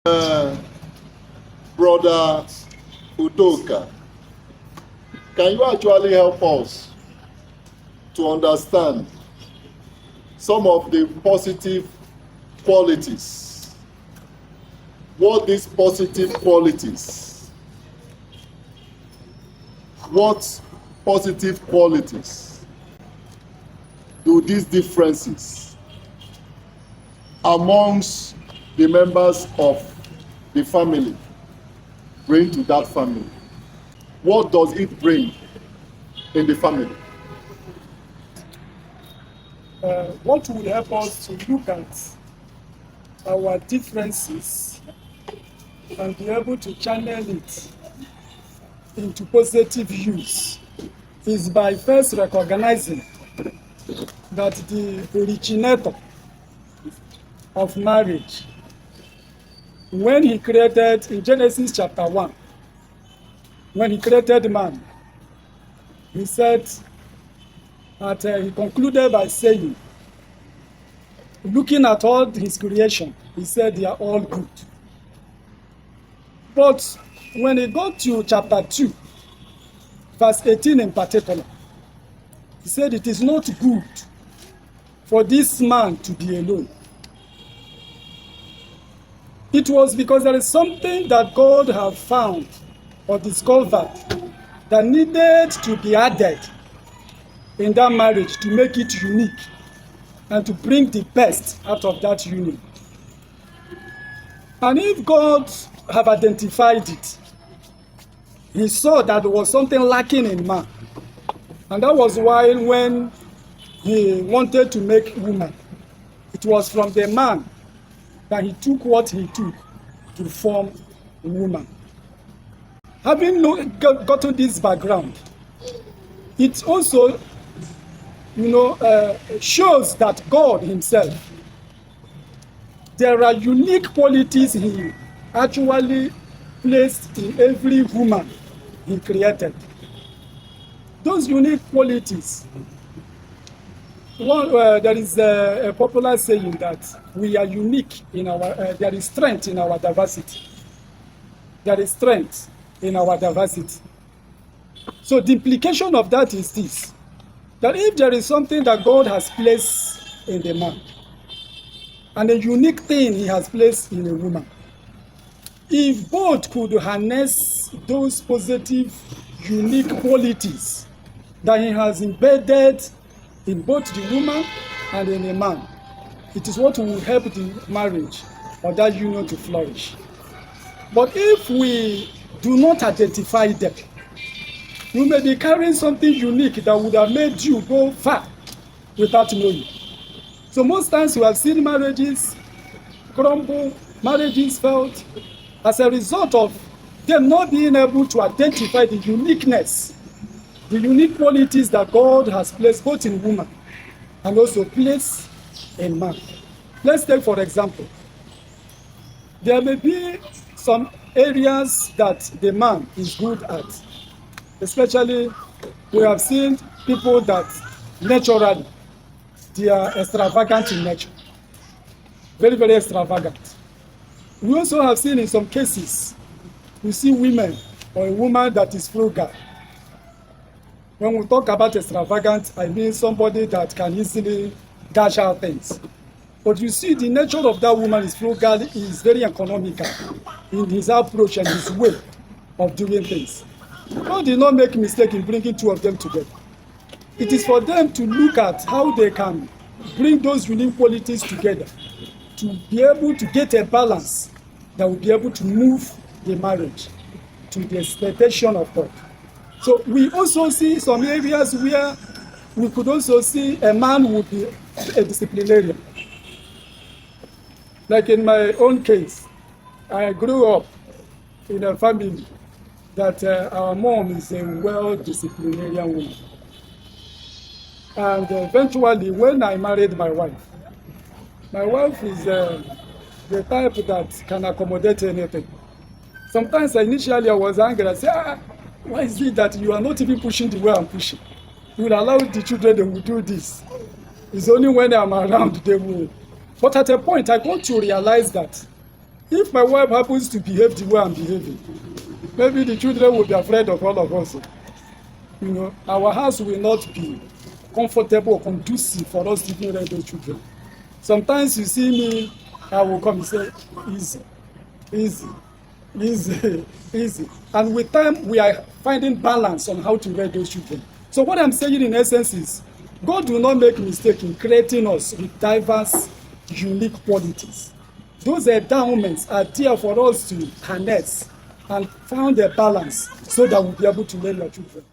Brother Udoka, can you actually help us to understand some of the positive qualities? What these positive qualities? What positive qualities do these differences amongst the members of the family bring to that family? What does it bring in the family? What would help us to look at our differences and be able to channel it into positive use is by first recognizing that the originator of marriage, when he created, in Genesis chapter 1, when he created man, he said that he concluded by saying, looking at all his creation, he said they are all good. But when he got to chapter 2, verse 18 in particular, he said it is not good for this man to be alone. It was because there is something that God have found or discovered that needed to be added in that marriage to make it unique and to bring the best out of that union. And if God have identified it, he saw that there was something lacking in man. And that was why when he wanted to make woman, it was from the man that he took what he took to form a woman. Having gotten this background, it also, shows that God himself, there are unique qualities he actually placed in every woman he created. Those unique qualities, there is a popular saying that we are unique in our, there is strength in our diversity. There is strength in our diversity. So the implication of that is this, that if there is something that God has placed in the man, and a unique thing he has placed in a woman, if both could harness those positive, unique qualities that he has embedded in both the woman and in a man, it is what will help the marriage or that union to flourish. But if we do not identify them, you may be carrying something unique that would have made you go far without knowing. So most times we have seen marriages crumble, marriages failed, as a result of them not being able to identify the uniqueness, the unique qualities that God has placed both in woman and also placed in man. Let's take, for example, there may be some areas that the man is good at. Especially, we have seen people that naturally, they are extravagant in nature. Very, very extravagant. We also have seen in some cases, we see women or a woman that is frugal. When we talk about extravagant, I mean somebody that can easily dash out things. But you see, the nature of that woman is frugal, is very economical in his approach and his way of doing things. God did not make a mistake in bringing two of them together. It is for them to look at how they can bring those unique qualities together to be able to get a balance that will be able to move the marriage to the expectation of God. So we also see some areas where we could also see a man would be a disciplinarian. Like in my own case, I grew up in a family that our mom is a well-disciplinarian woman. And eventually, when I married my wife is the type that can accommodate anything. Sometimes initially I was angry. I said, why is it that you are not even pushing the way I'm pushing? You will allow the children, they will do this. It's only when I'm around they will. But at a point, I got to realize that If my wife happens to behave the way I'm behaving, maybe the children will be afraid of all of us. You know, our house will not be comfortable or conducive for us to raise those children. Sometimes you see me, I will come and say, easy, easy, easy, easy. And with time, we are finding balance on how to raise those children. So what I'm saying in essence is, God will not make mistake in creating us with diverse, unique qualities. Those endowments are there for us to harness and find a balance so that we'll be able to raise our children.